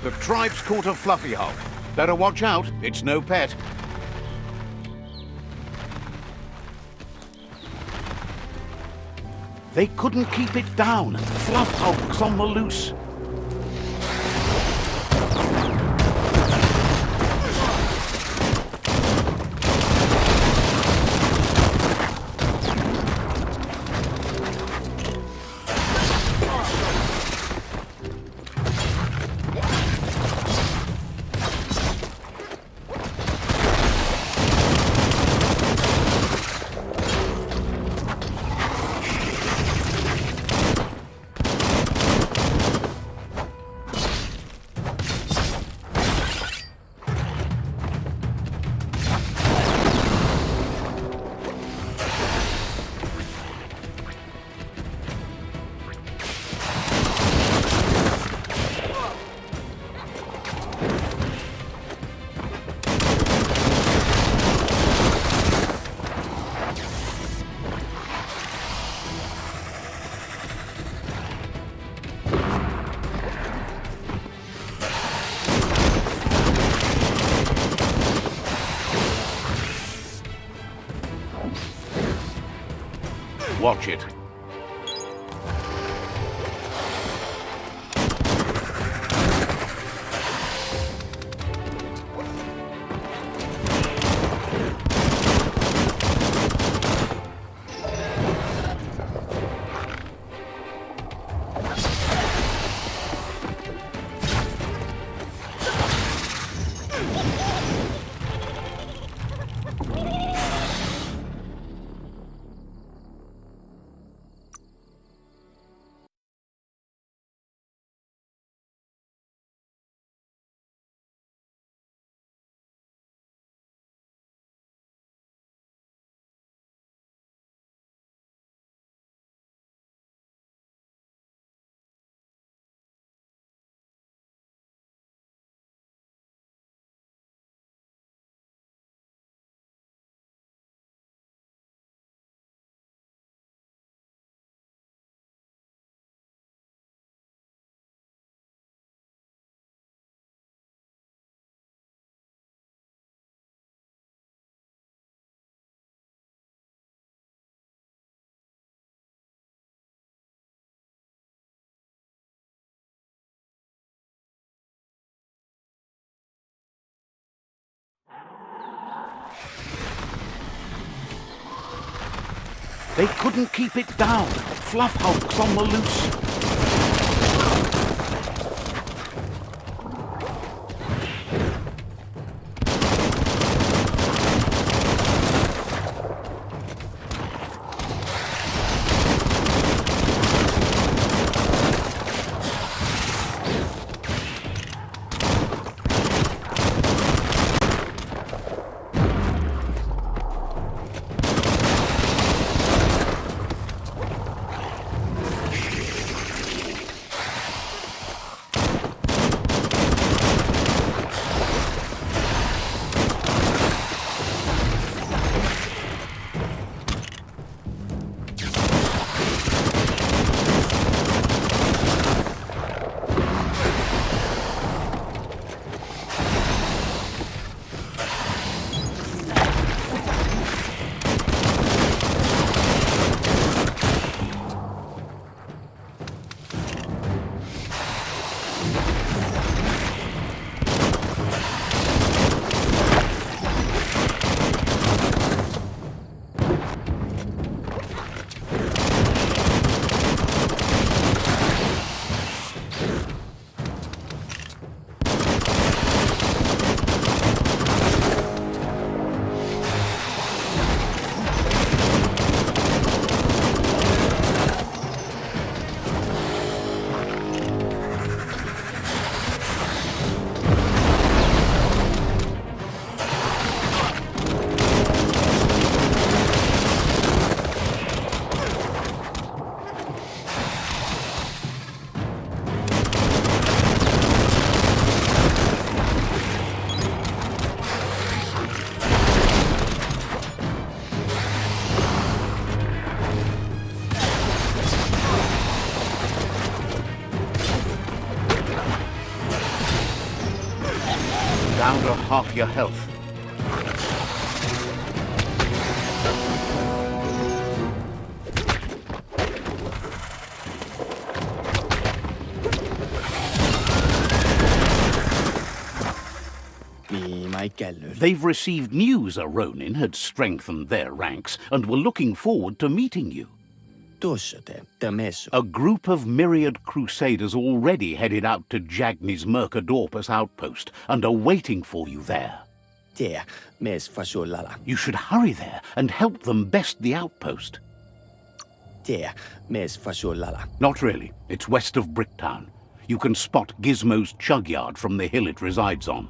The tribe's caught a fluffy hulk. Better watch out, it's no pet. They couldn't keep it down. Fluff hulk's on the loose. Watch it. They couldn't keep it down. Fluff hulk's on the loose. Down to half your health. They've received news a Ronin had strengthened their ranks and were looking forward to meeting you. A group of myriad crusaders already headed out to Jagni's Mercadorpus outpost and are waiting for you there. You should hurry there and help them best the outpost. Not really. It's west of Bricktown. You can spot Gizmo's chug yard from the hill it resides on.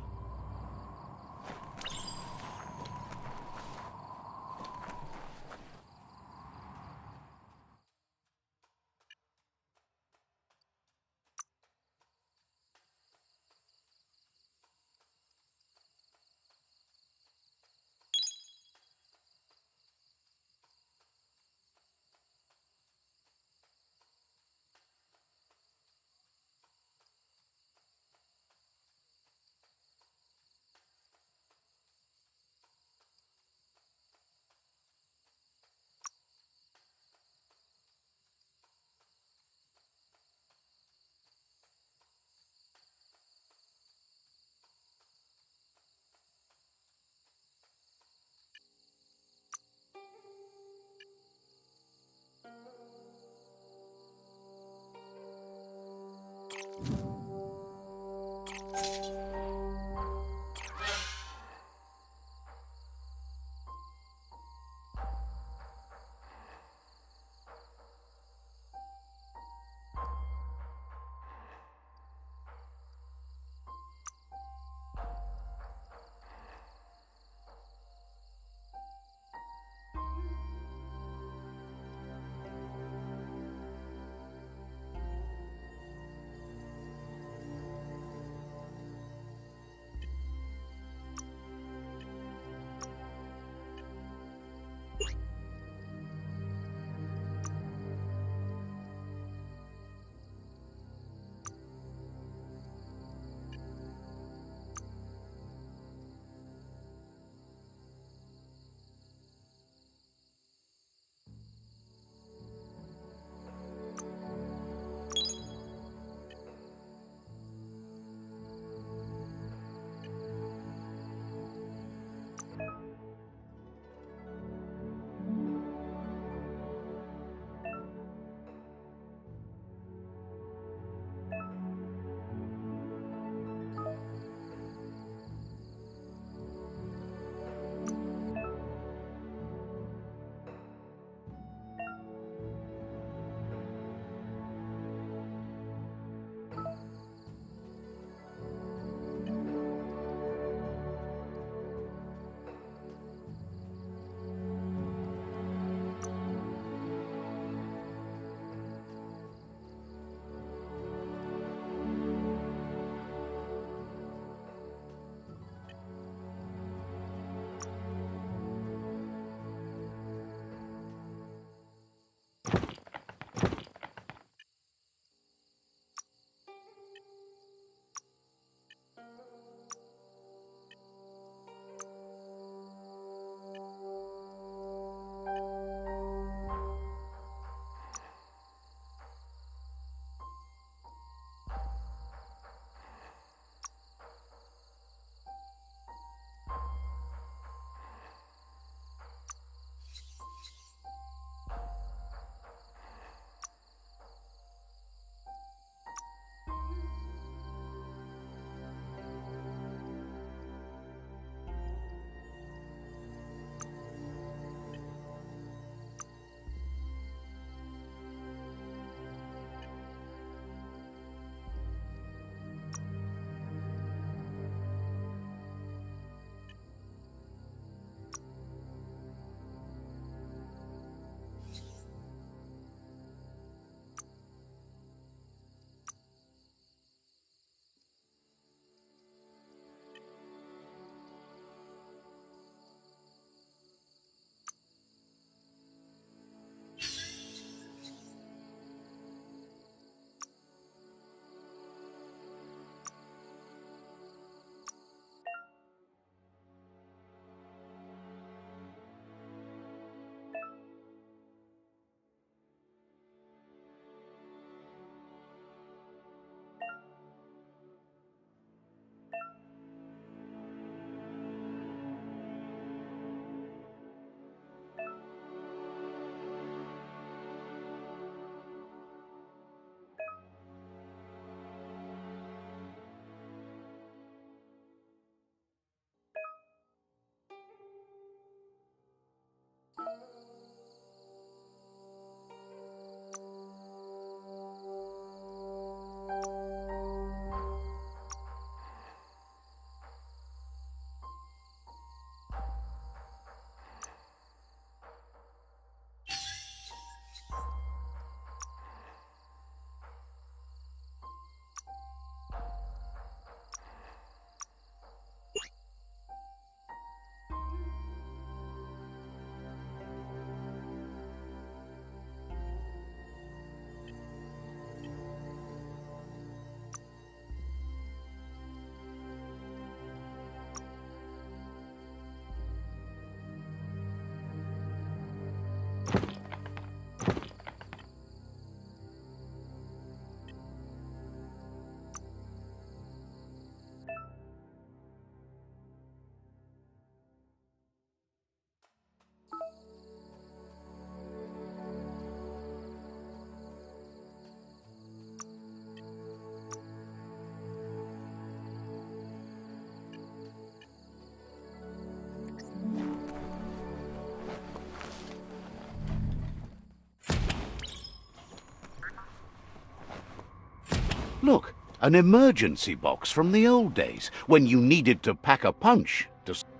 Look, an emergency box from the old days, when you needed to pack a punch.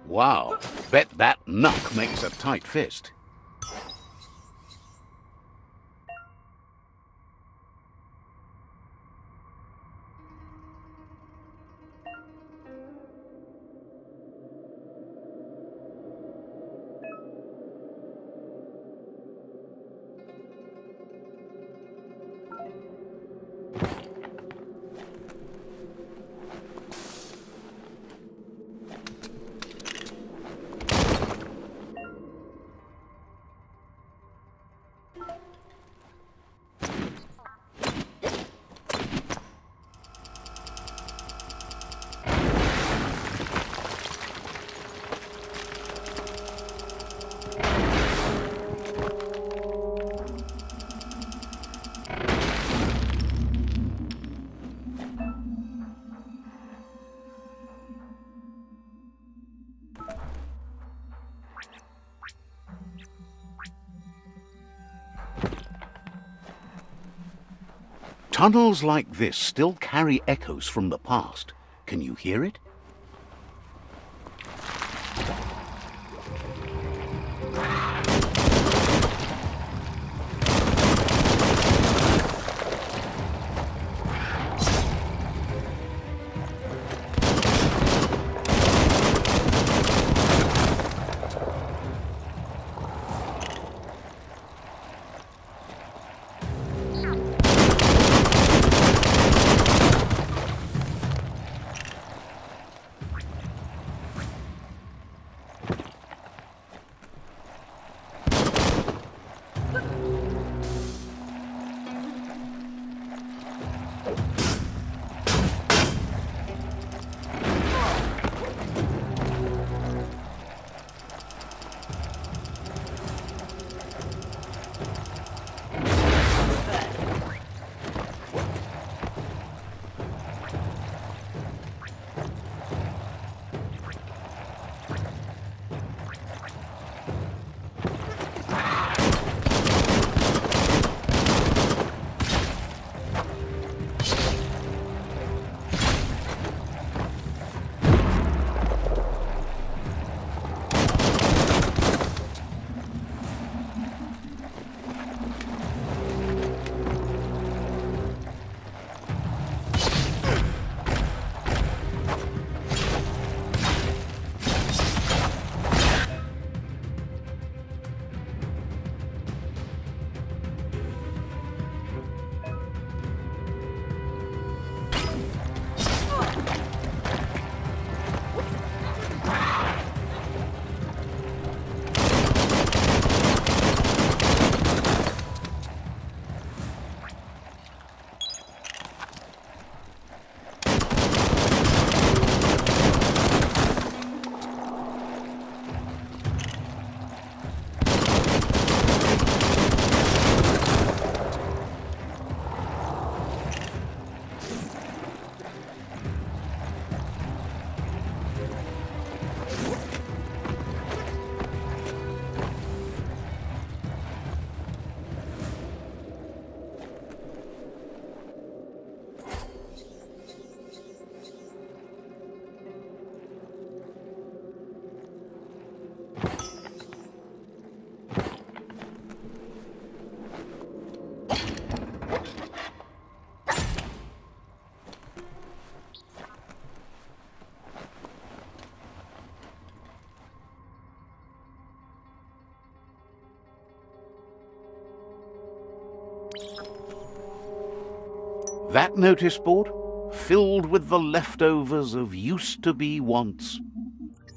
Wow, bet that knuck makes a tight fist. Tunnels like this still carry echoes from the past. Can you hear it? That notice board? Filled with the leftovers of used-to-be wants.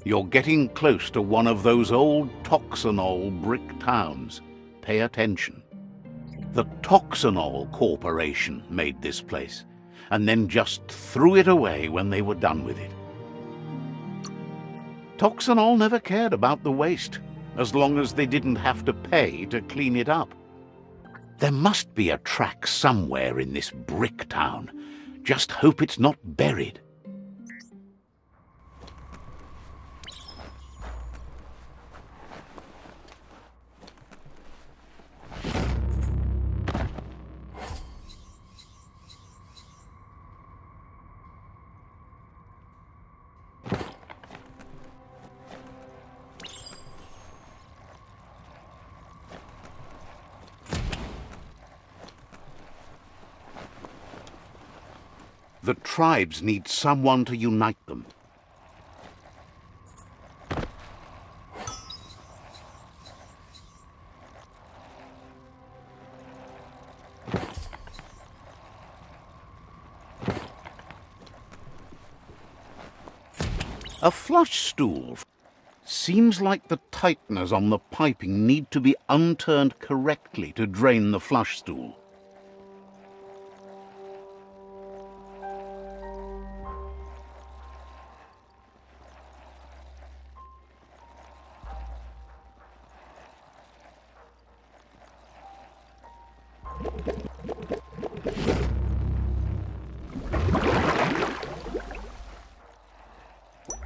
You're getting close to one of those old Toxanol brick towns. Pay attention. The Toxanol Corporation made this place, and then just threw it away when they were done with it. Toxanol never cared about the waste, as long as they didn't have to pay to clean it up. There must be a track somewhere in this brick town. Just hope it's not buried. The tribes need someone to unite them. A flush stool. Seems like the tighteners on the piping need to be unturned correctly to drain the flush stool.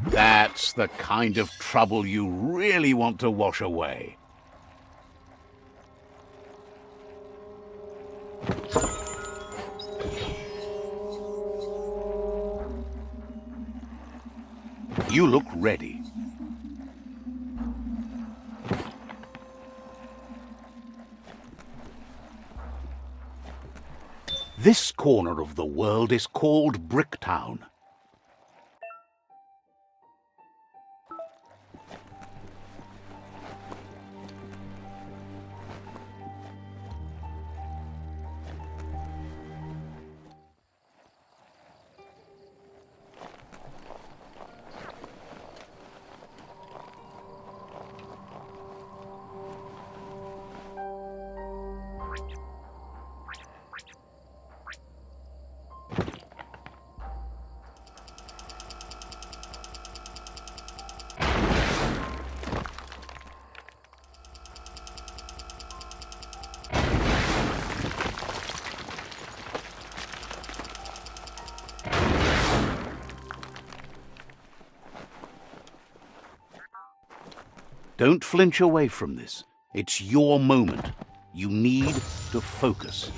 That's the kind of trouble you really want to wash away. You look ready. This corner of the world is called Bricktown. Don't flinch away from this. It's your moment. You need to focus.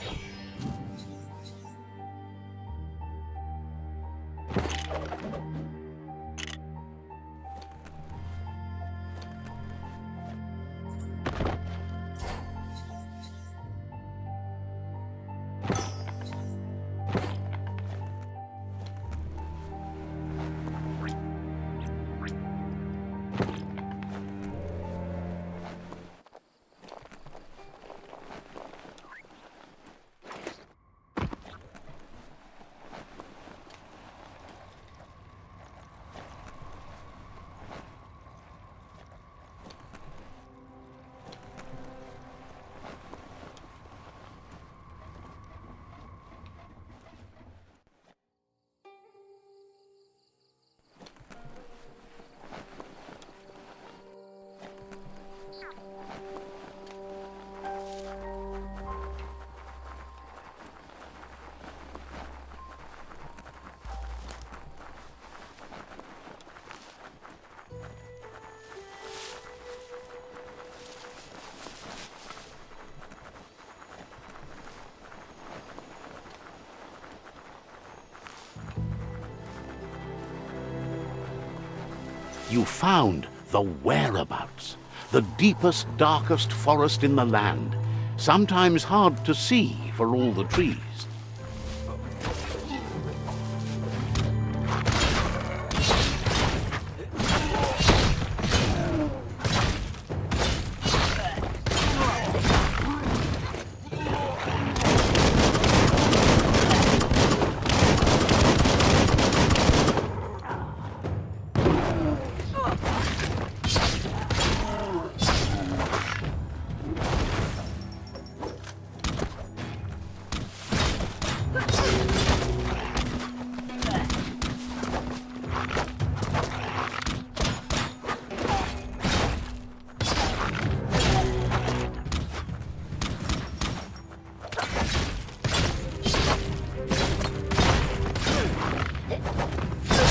You found the whereabouts, the deepest, darkest forest in the land, sometimes hard to see for all the trees.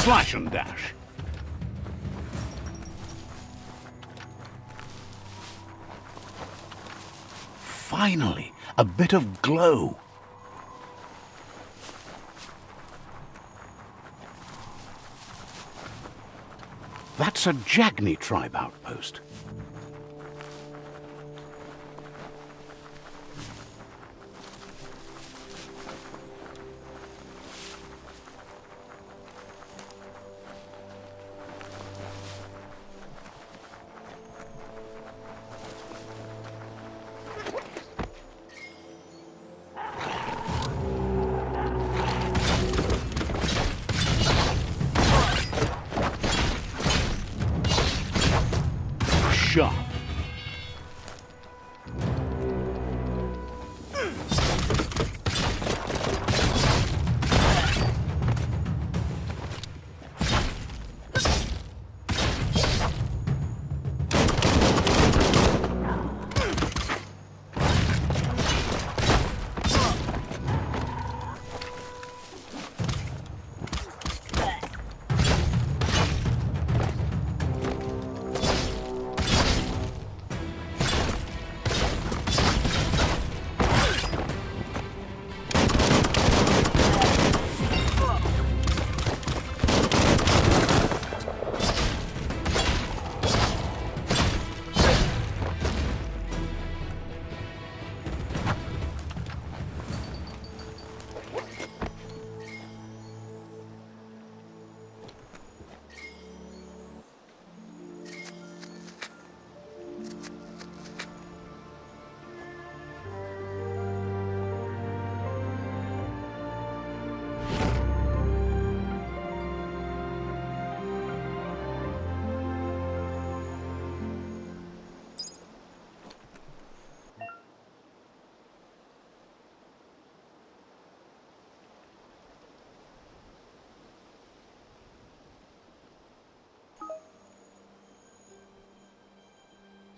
Slash and dash. Finally, a bit of glow. That's a Jagni tribe outpost.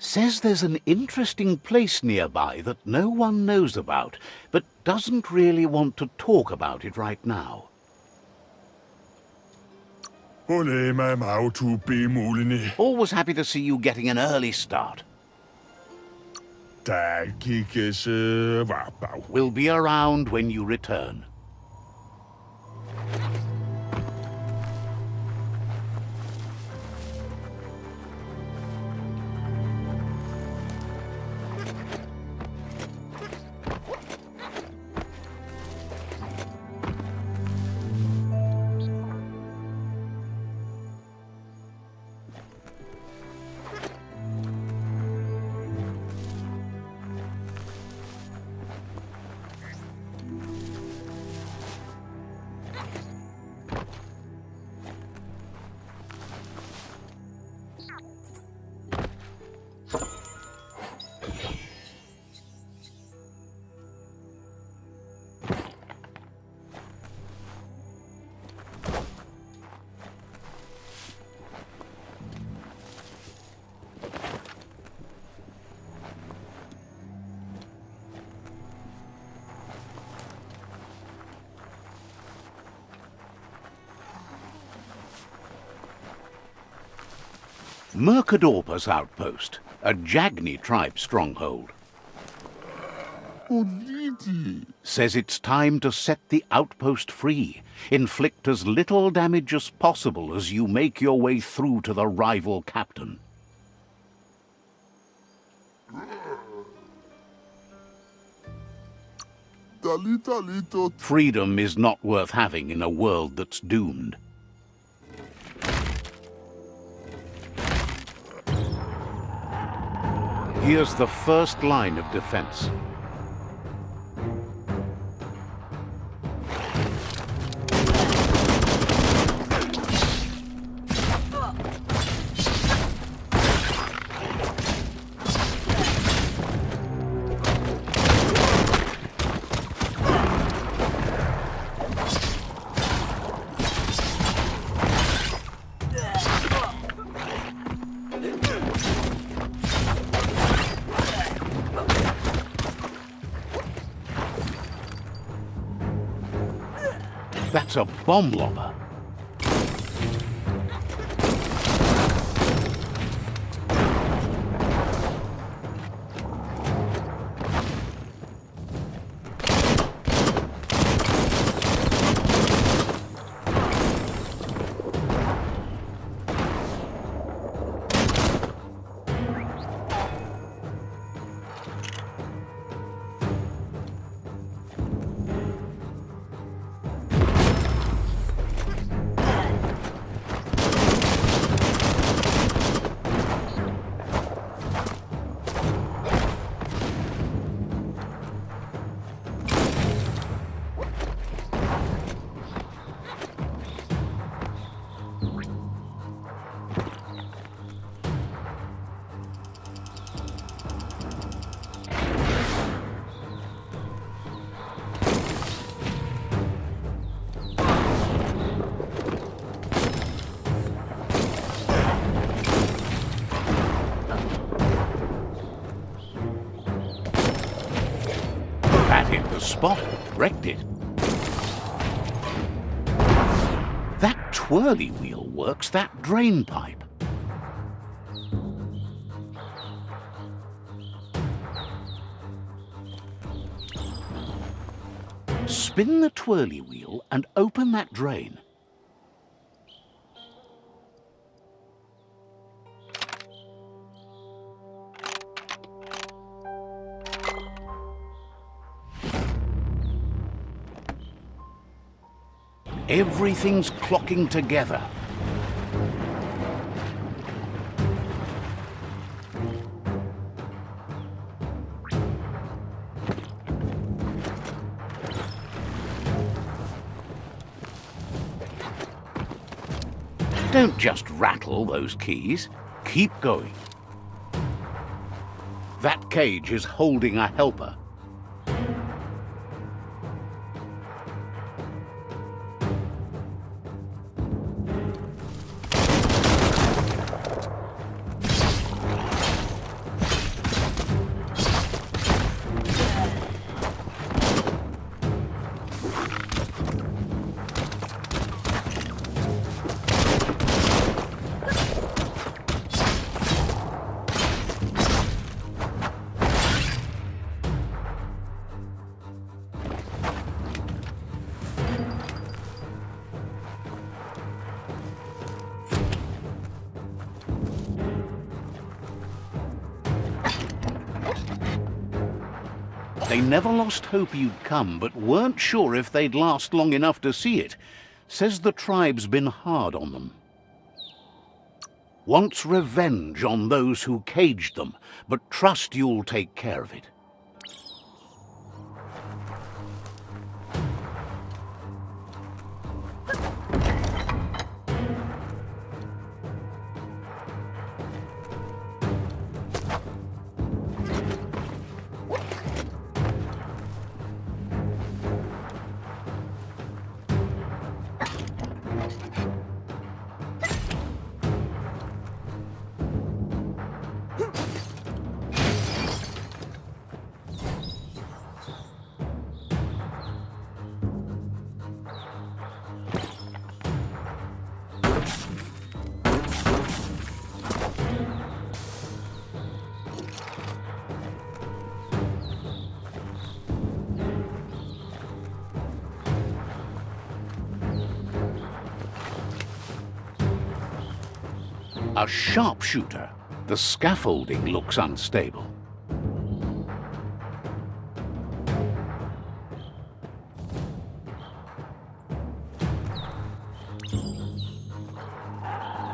Says there's an interesting place nearby that no one knows about, but doesn't really want to talk about it right now. Always happy to see you getting an early start. We'll be around when you return. Mercadorpus Outpost, a Jagni tribe stronghold. Says it's time to set the outpost free. Inflict as little damage as possible as you make your way through to the rival captain. Freedom is not worth having in a world that's doomed. Here's the first line of defense. That's a bomb lobber. That hit the spot, wrecked it. That twirly wheel works that drain pipe. Spin the twirly wheel and open that drain. Everything's clocking together. Don't just rattle those keys. Keep going. That cage is holding a helper. They never lost hope you'd come, but weren't sure if they'd last long enough to see it. Says the tribe's been hard on them. Wants revenge on those who caged them, but trust you'll take care of it. A sharpshooter. The scaffolding looks unstable.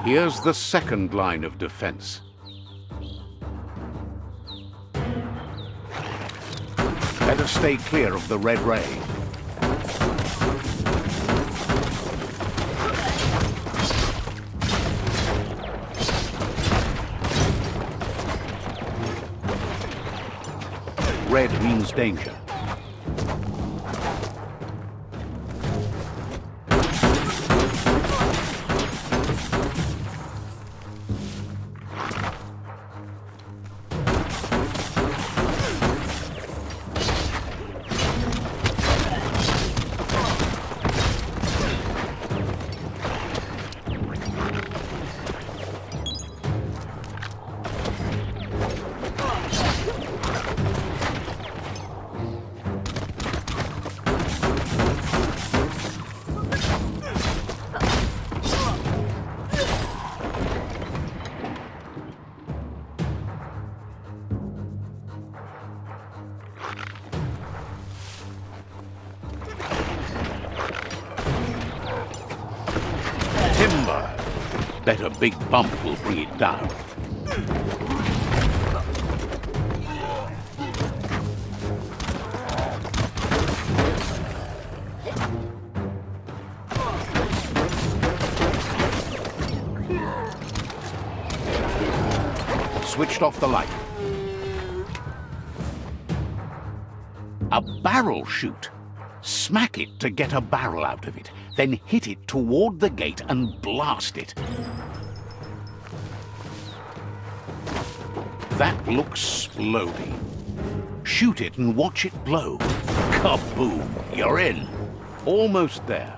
Here's the second line of defense. Better stay clear of the red ray. Red means danger. Timber. Bet a big bump will bring it down. Switched off the light. A barrel shoot. Smack it to get a barrel out of it, then hit it toward the gate and blast it. That looks splody. Shoot it and watch it blow. Kaboom! You're in. Almost there.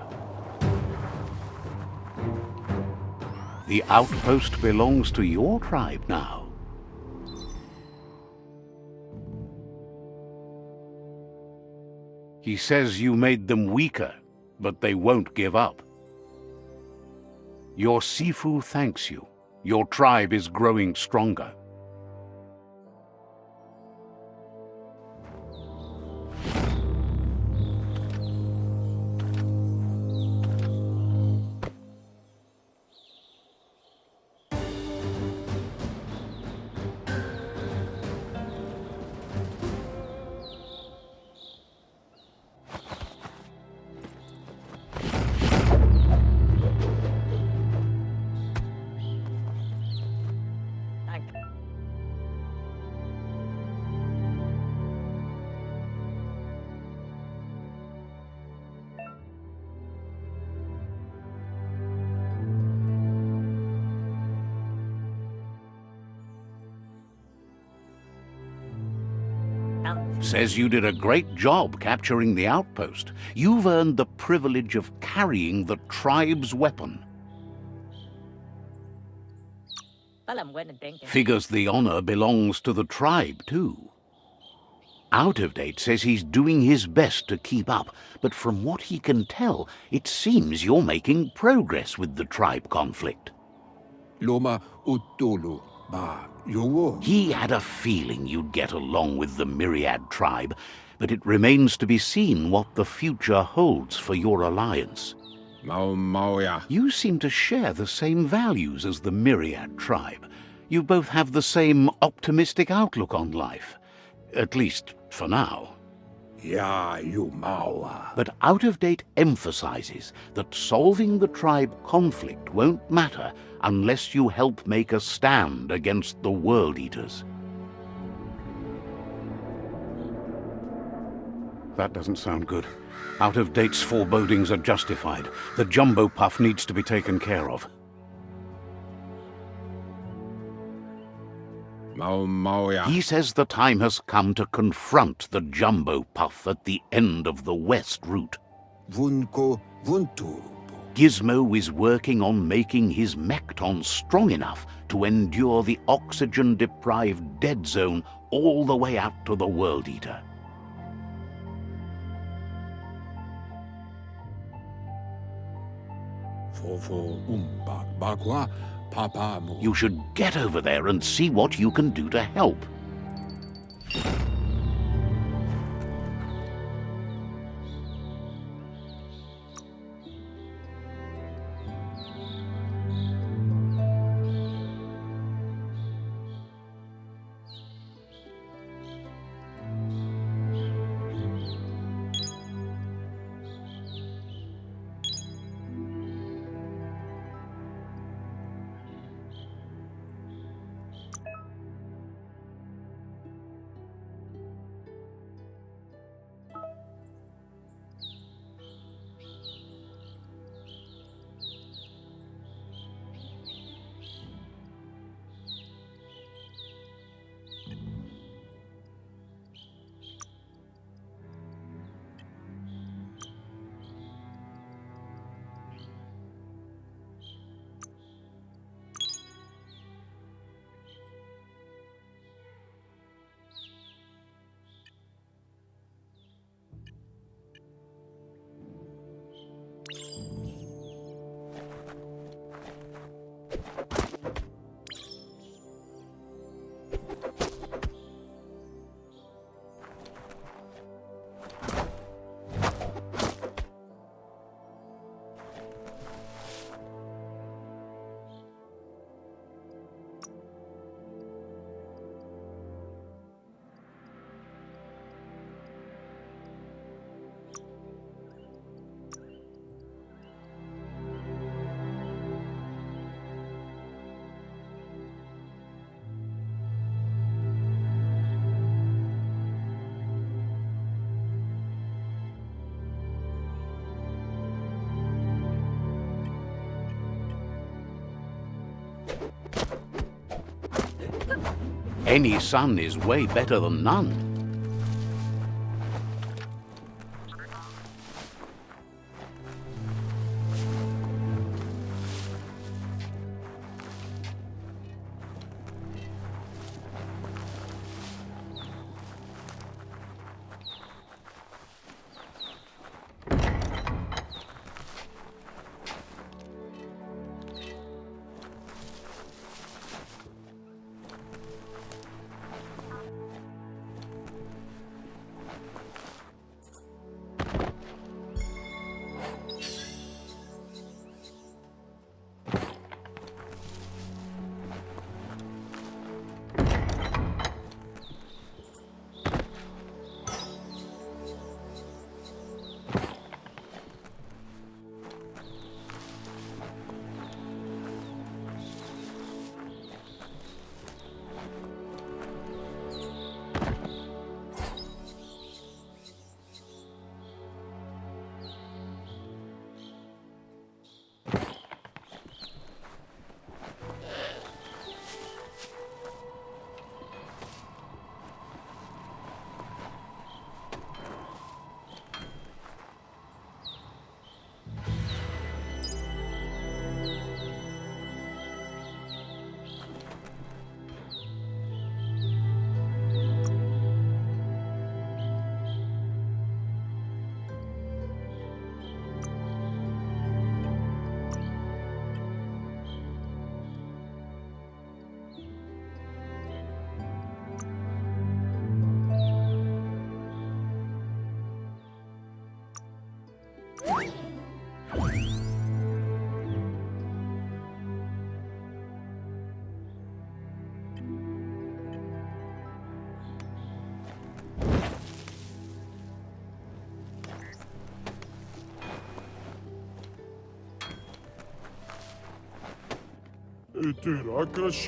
The outpost belongs to your tribe now. He says you made them weaker, but they won't give up. Your Sifu thanks you. Your tribe is growing stronger. Says you did a great job capturing the outpost. You've earned the privilege of carrying the tribe's weapon. Figures the honor belongs to the tribe, too. Out of Date says he's doing his best to keep up, but from what he can tell, it seems you're making progress with the tribe conflict. Loma Utulu. He had a feeling you'd get along with the Myriad tribe, but it remains to be seen what the future holds for your alliance. You seem to share the same values as the Myriad tribe. You both have the same optimistic outlook on life. At least, for now. But Out-of-Date emphasizes that solving the tribe conflict won't matter unless you help make a stand against the World Eaters. That doesn't sound good. Out-of-Date's forebodings are justified. The Jumbo Puff needs to be taken care of. He says the time has come to confront the Jumbo Puff at the end of the West Route. Gizmo is working on making his Mekton strong enough to endure the oxygen-deprived dead zone all the way out to the World Eater. You should get over there and see what you can do to help. Any sun is way better than none.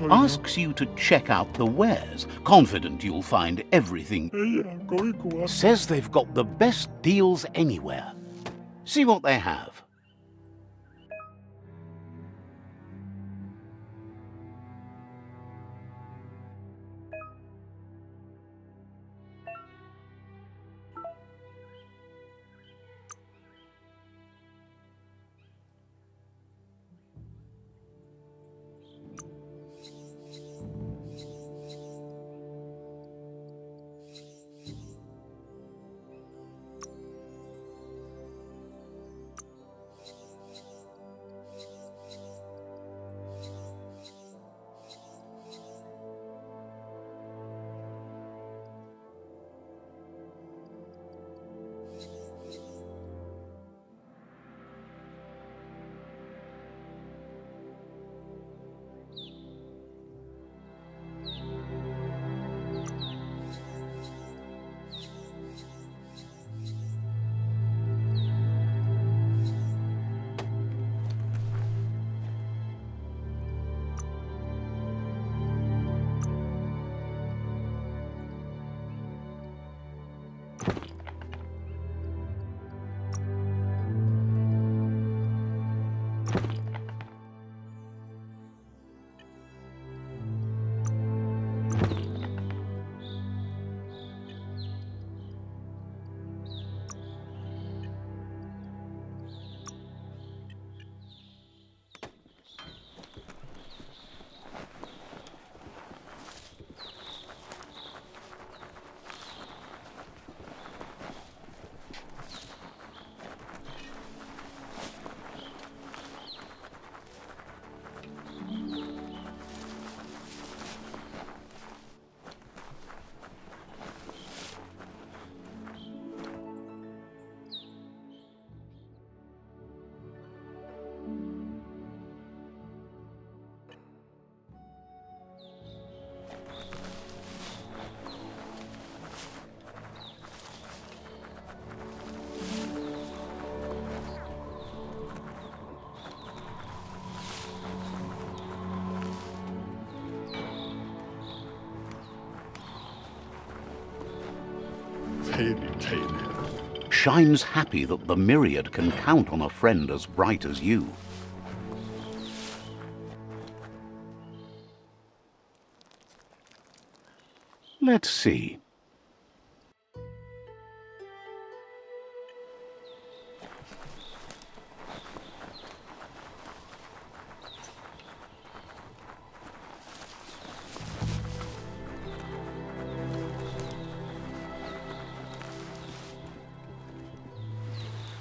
Asks you to check out the wares, confident you'll find everything. Says they've got the best deals anywhere. See what they have. Shines happy that the Myriad can count on a friend as bright as you. Let's see.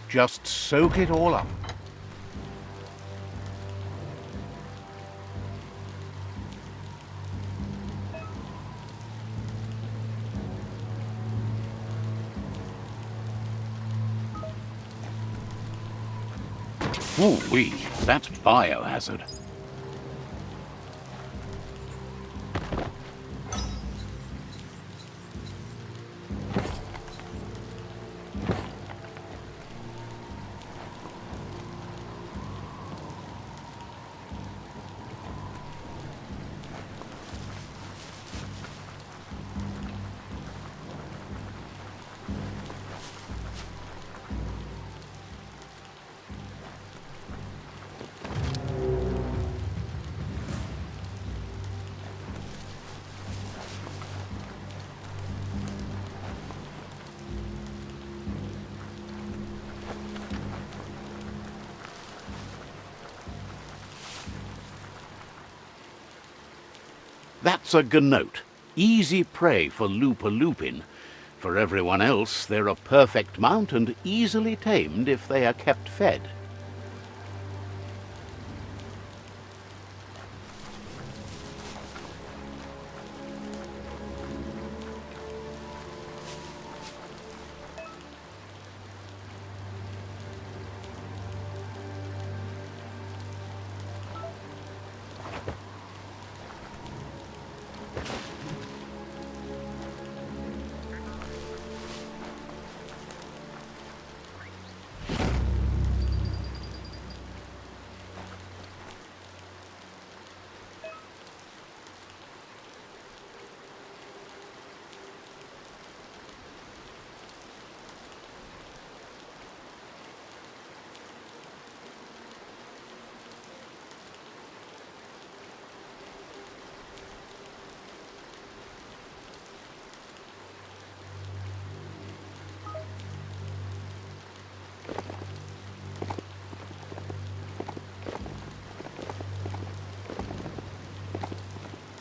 Just soak it all up. Ooh-wee, that's biohazard. That's a gnote, easy prey for Loopa-Loopin. For everyone else, they're a perfect mount and easily tamed if they are kept fed.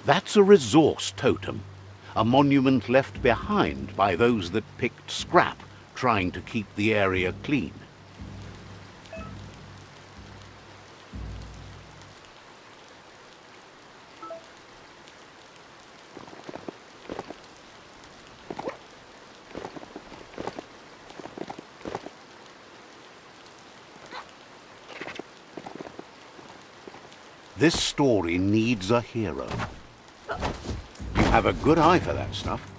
That's a resource totem, a monument left behind by those that picked scrap, trying to keep the area clean. This story needs a hero. You have a good eye for that stuff.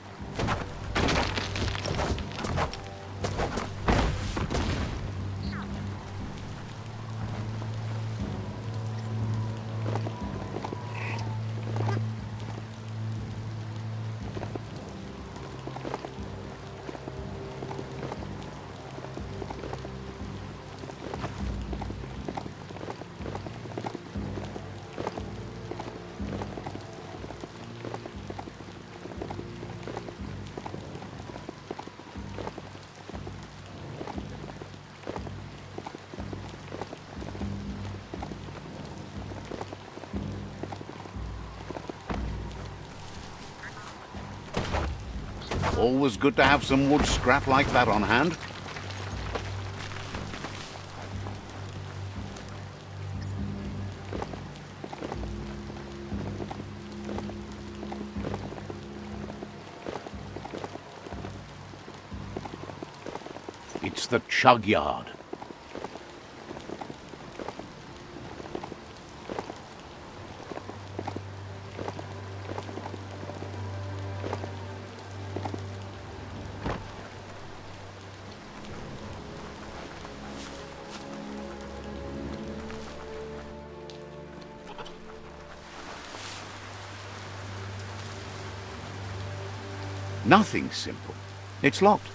Always good to have some wood scrap like that on hand. It's the chug yard. Nothing's simple. It's locked.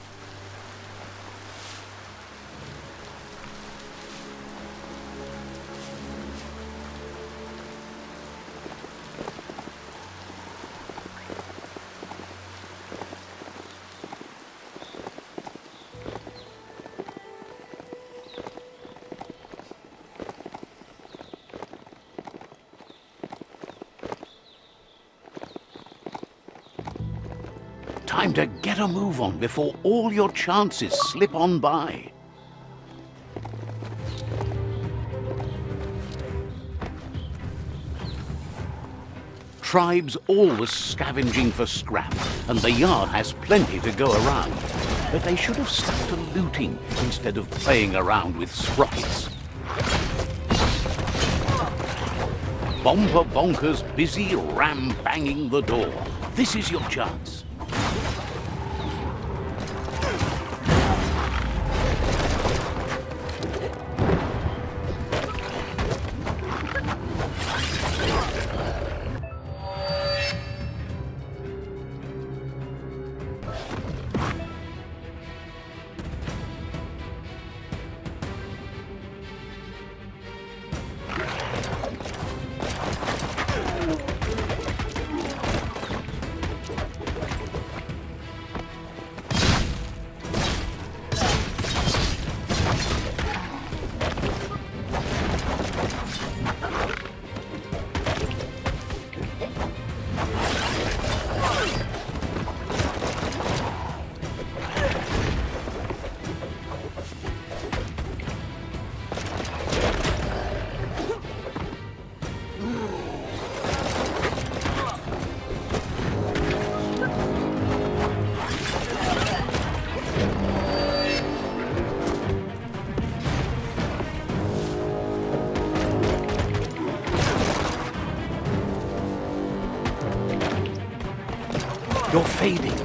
Time to get a move on before all your chances slip on by. Tribes always scavenging for scrap, and the yard has plenty to go around. But they should have stuck to looting instead of playing around with sprockets. Bomber Bonkers busy ram-banging the door. This is your chance. You're fading.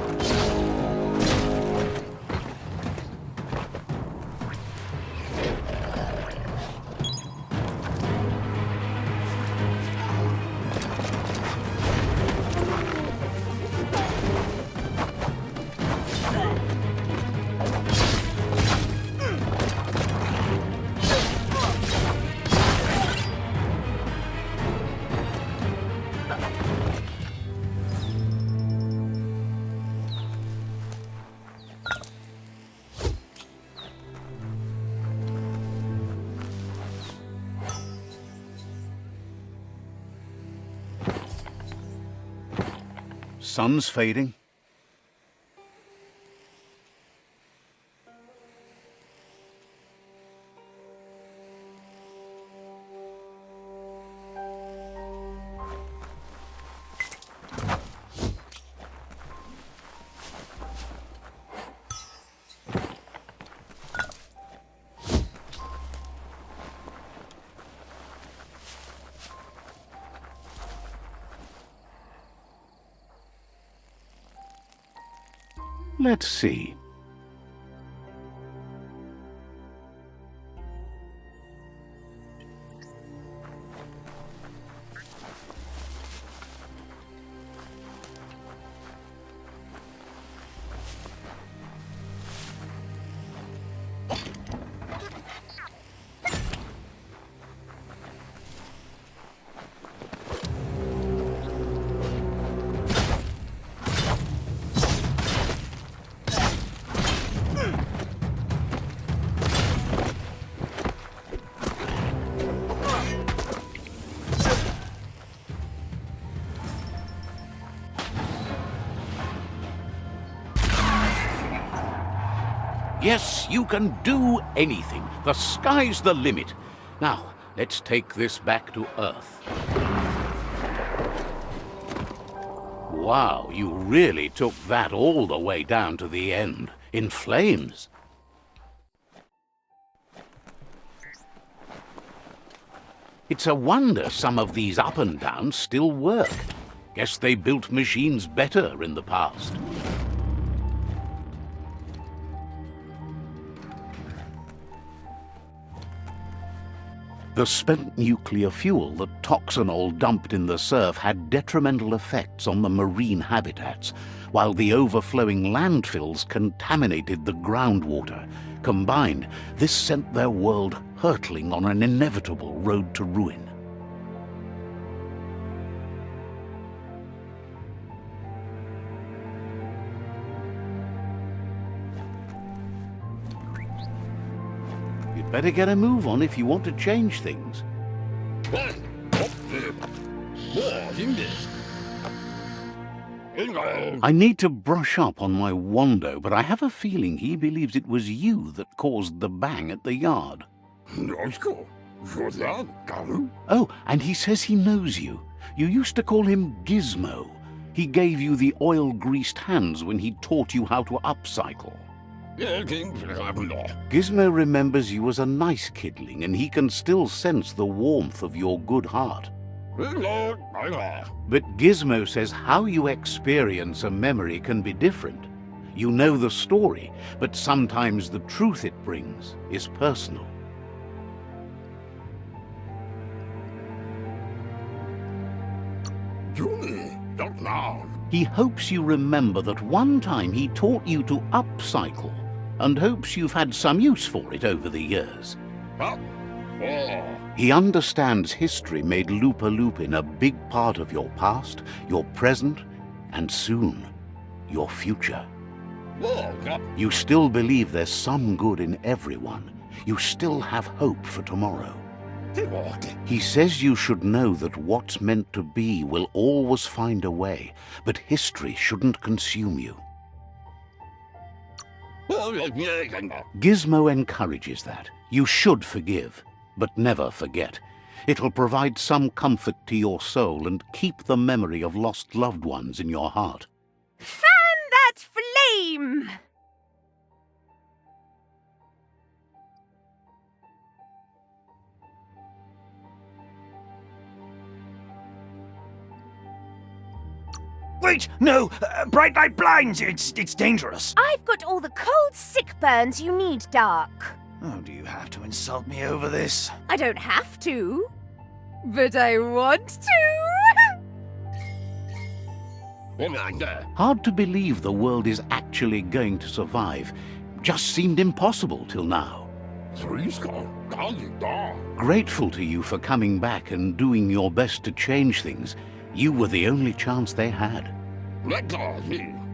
sun's fading. Let's see. Yes, you can do anything. The sky's the limit. Now, let's take this back to Earth. Wow, you really took that all the way down to the end, in flames. It's a wonder some of these up and downs still work. Guess they built machines better in the past. The spent nuclear fuel that Toxanol dumped in the surf had detrimental effects on the marine habitats, while the overflowing landfills contaminated the groundwater. Combined, this sent their world hurtling on an inevitable road to ruin. You'd better get a move on if you want to change things. I need to brush up on my Wando, but I have a feeling he believes it was you that caused the bang at the yard. Oh, and he says he knows you. You used to call him Gizmo. He gave you the oil-greased hands when he taught you how to upcycle. Gizmo remembers you as a nice kidling, and he can still sense the warmth of your good heart. But Gizmo says how you experience a memory can be different. You know the story, but sometimes the truth it brings is personal. He hopes you remember that one time he taught you to upcycle, and hopes you've had some use for it over the years. He understands history made Loopalupin a big part of your past, your present, and soon, your future. You still believe there's some good in everyone. You still have hope for tomorrow. He says you should know that what's meant to be will always find a way, but history shouldn't consume you. Gizmo encourages that. You should forgive, but never forget. It'll provide some comfort to your soul and keep the memory of lost loved ones in your heart. Fan that flame! Wait, no! Bright light blinds! It's dangerous! I've got all the cold sick burns you need, Dark. Oh, do you have to insult me over this? I don't have to, but I want to. Hard to believe the world is actually going to survive. Just seemed impossible till now. Grateful to you for coming back and doing your best to change things. You were the only chance they had.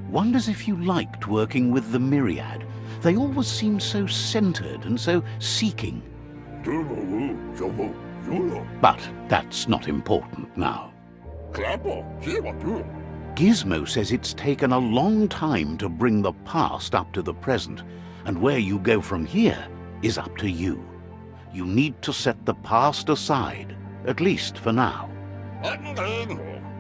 Wonders if you liked working with the Myriad. They always seemed so centered and so seeking. But that's not important now. Gizmo says it's taken a long time to bring the past up to the present, and where you go from here is up to you. You need to set the past aside, at least for now.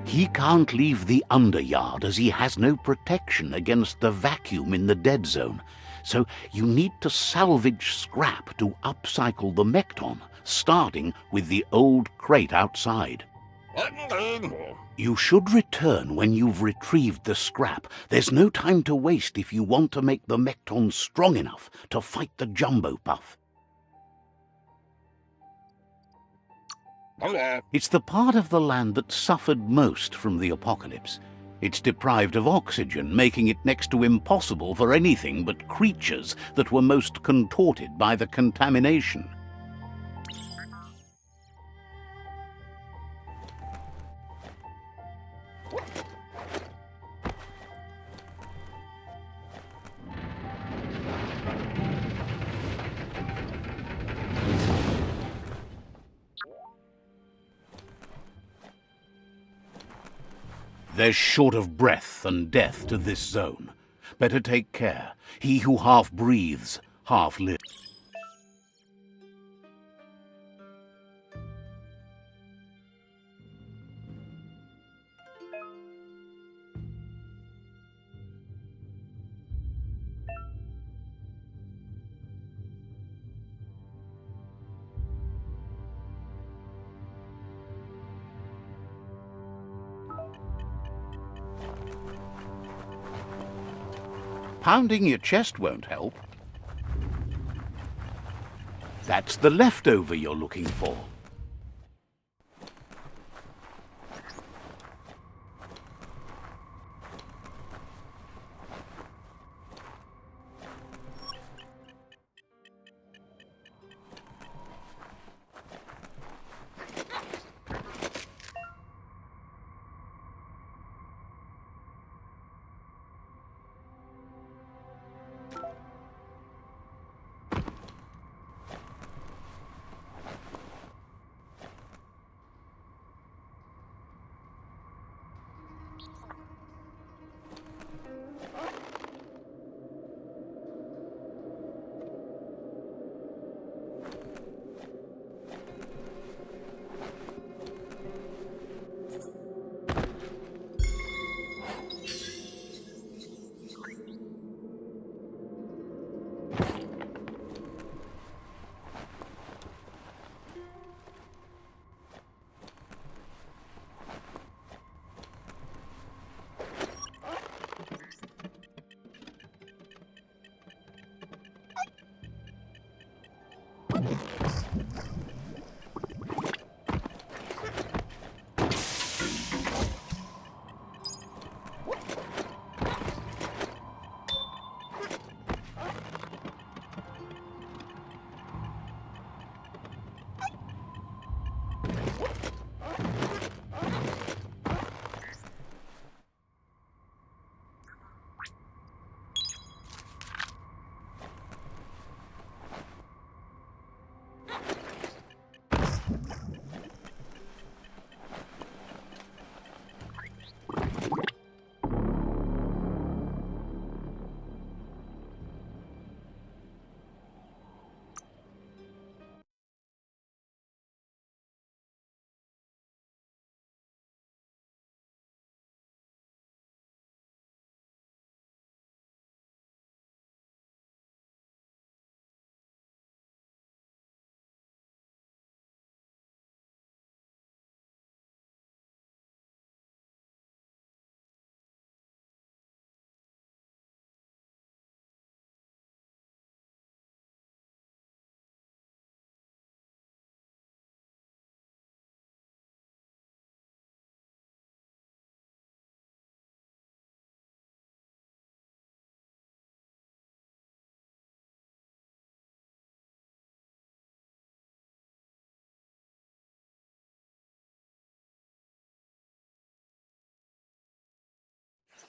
He can't leave the underyard as he has no protection against the vacuum in the dead zone, so you need to salvage scrap to upcycle the Mekton, starting with the old crate outside. You should return when you've retrieved the scrap. There's no time to waste if you want to make the Mekton strong enough to fight the Jumbo Puff. It's the part of the land that suffered most from the apocalypse. It's deprived of oxygen, making it next to impossible for anything but creatures that were most contorted by the contamination. There's short of breath and death to this zone. Better take care. He who half breathes, half lives. Pounding your chest won't help. That's the leftover you're looking for.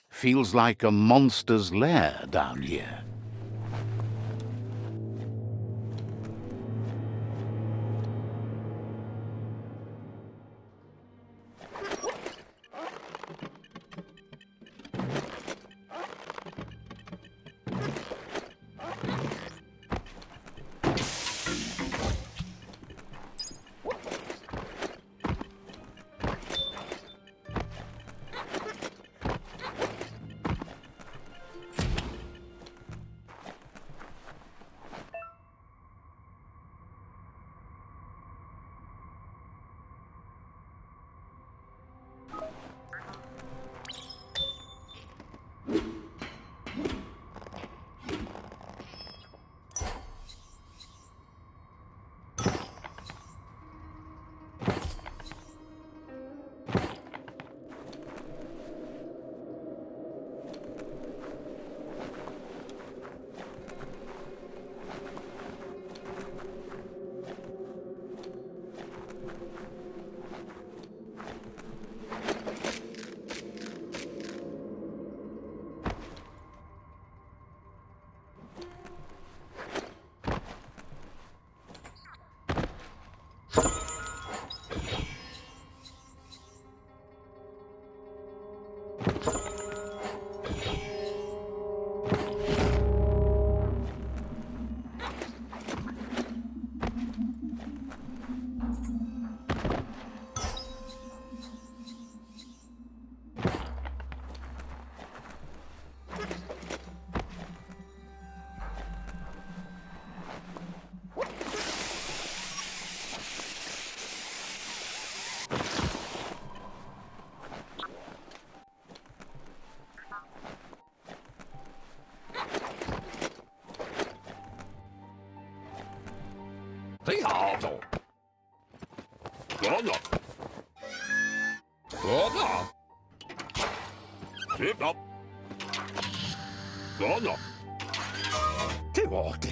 Feels like a monster's lair down here.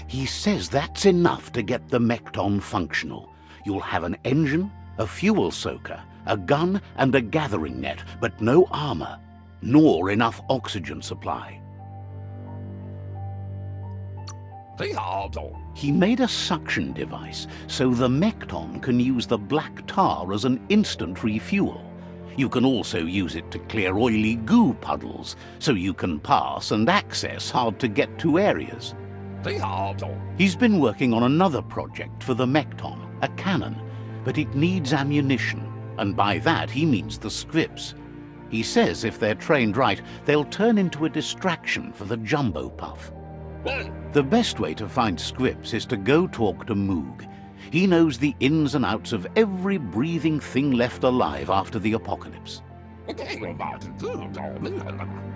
He says that's enough to get the Mekton functional. You'll have an engine, a fuel soaker, a gun, and a gathering net, but no armor, nor enough oxygen supply. He made a suction device so the Mekton can use the black tar as an instant refuel. You can also use it to clear oily goo puddles, so you can pass and access hard-to-get-to areas. He's been working on another project for the Mekton, a cannon, but it needs ammunition, and by that he means the scripts. He says if they're trained right, they'll turn into a distraction for the Jumbo Puff. The best way to find scripts is to go talk to Moog. He knows the ins and outs of every breathing thing left alive after the apocalypse.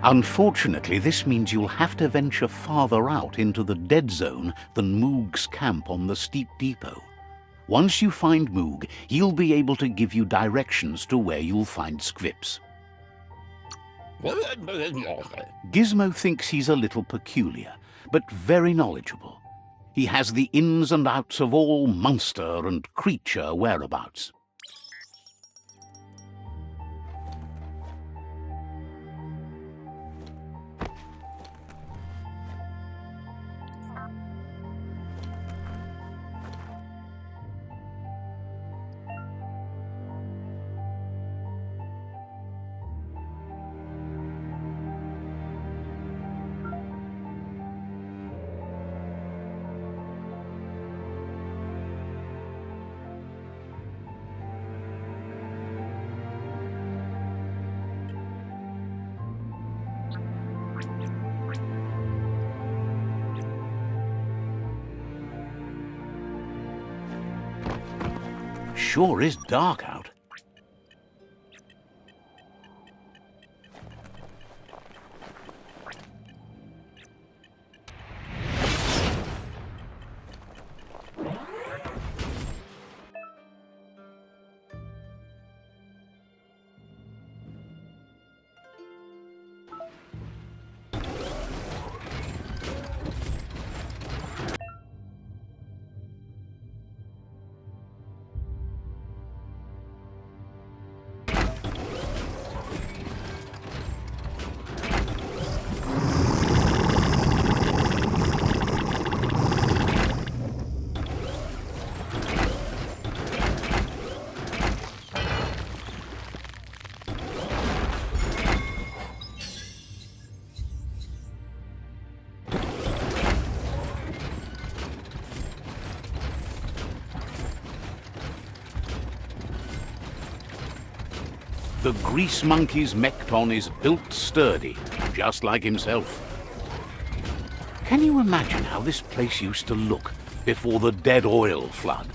Unfortunately, this means you'll have to venture farther out into the dead zone than Moog's camp on the Steep Depot. Once you find Moog, he'll be able to give you directions to where you'll find scripts. Gizmo thinks he's a little peculiar, but very knowledgeable. He has the ins and outs of all monster and creature whereabouts. Sure is dark out. The Grease Monkey's Mekton is built sturdy, just like himself. Can you imagine how this place used to look before the dead oil flood?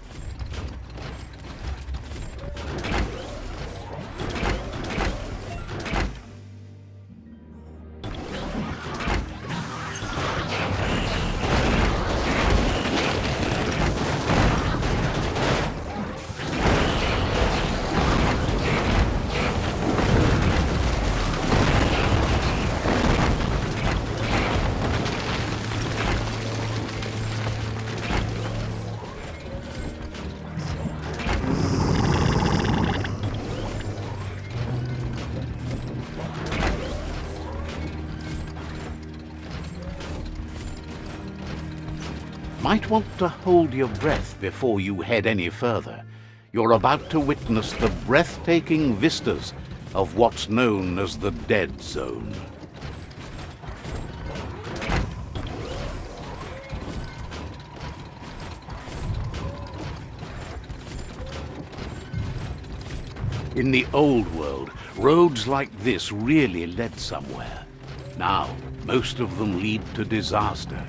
Might want to hold your breath before you head any further. You're about to witness the breathtaking vistas of what's known as the Dead Zone. In the old world, roads like this really led somewhere. Now, most of them lead to disaster.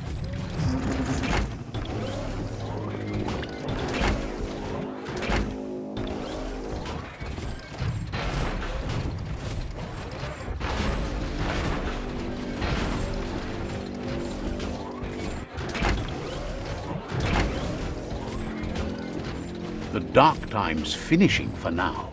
The dark time's finishing for now.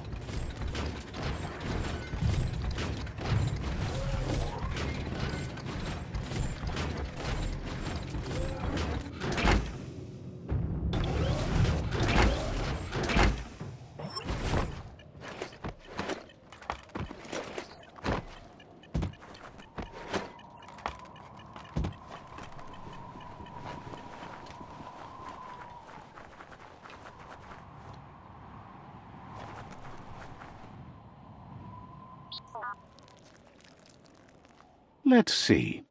Let's see.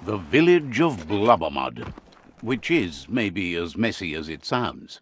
The village of Blubbermud, which is maybe as messy as it sounds.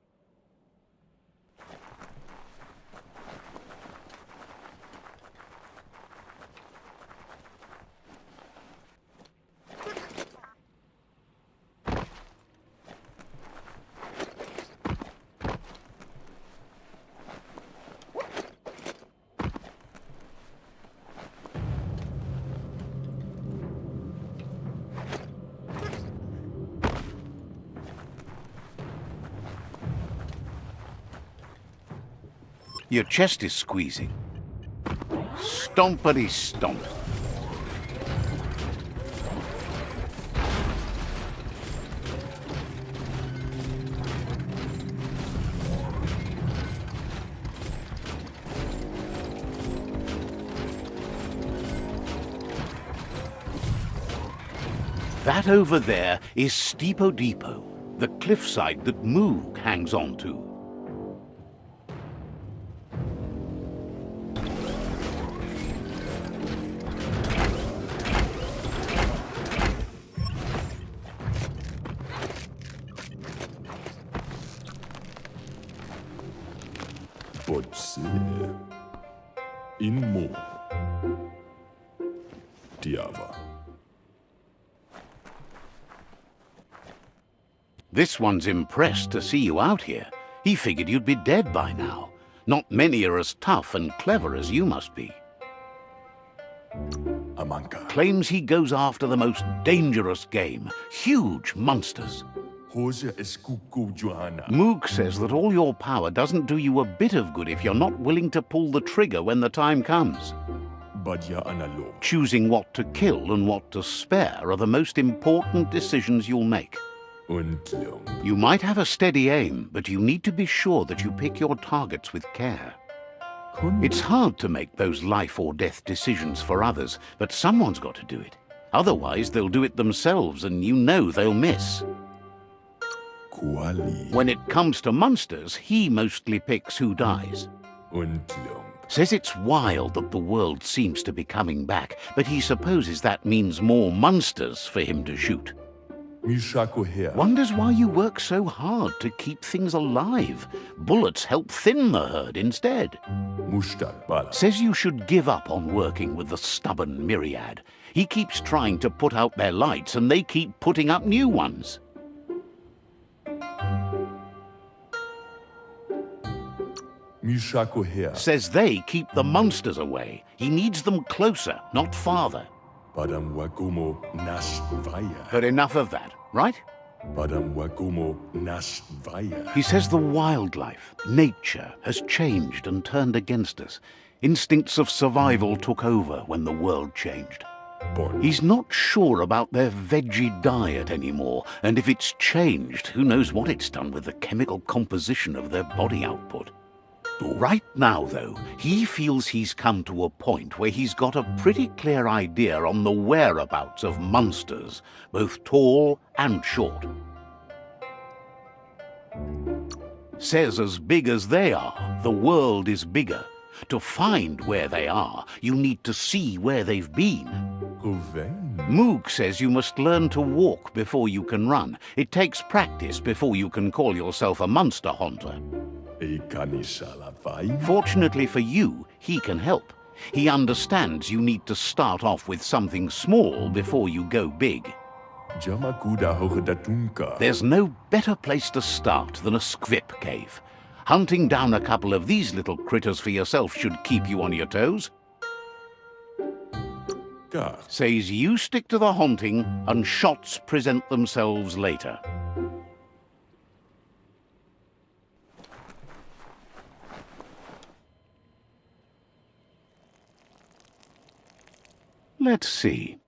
Your chest is squeezing. Stompity stomp. That over there is Steepo Depot, the cliffside that Moog hangs on to. Potser in mo Diava. This one's impressed to see you out here. He figured you'd be dead by now. Not many are as tough and clever as you must be. Amanka. Claims he goes after the most dangerous game, huge monsters. Hoja eskuko Johanna. Moog says that all your power doesn't do you a bit of good if you're not willing to pull the trigger when the time comes. Badya analog. Choosing what to kill and what to spare are the most important decisions you'll make. Untlum. You might have a steady aim, but you need to be sure that you pick your targets with care. It's hard to make those life or death decisions for others, but someone's got to do it. Otherwise, they'll do it themselves, and you know they'll miss. Kuali. When it comes to monsters, he mostly picks who dies. Untlum. Says it's wild that the world seems to be coming back, but he supposes that means more monsters for him to shoot. Mishako here. Wonders why you work so hard to keep things alive. Bullets help thin the herd instead. Mushtaq bala. Says you should give up on working with the stubborn myriad. He keeps trying to put out their lights and they keep putting up new ones. Mishako here. Says they keep the monsters away. He needs them closer, not farther. Padam wakumo nash vaya. But enough of that, right? Padam wakumo nash vaya. He says the wildlife, nature, has changed and turned against us. Instincts of survival took over when the world changed. Bon. He's not sure about their veggie diet anymore, and if it's changed, who knows what it's done with the chemical composition of their body output. Right now, though, he feels he's come to a point where he's got a pretty clear idea on the whereabouts of monsters, both tall and short. Says as big as they are, the world is bigger. To find where they are, you need to see where they've been. Govain. Moog says you must learn to walk before you can run. It takes practice before you can call yourself a monster hunter. E Canisalavai. Fortunately for you, he can help. He understands you need to start off with something small before you go big. Jamakuda Hogedatunka. There's no better place to start than a squip cave. Hunting down a couple of these little critters for yourself should keep you on your toes. Gar. Says you stick to the hunting and shots present themselves later. Let's see.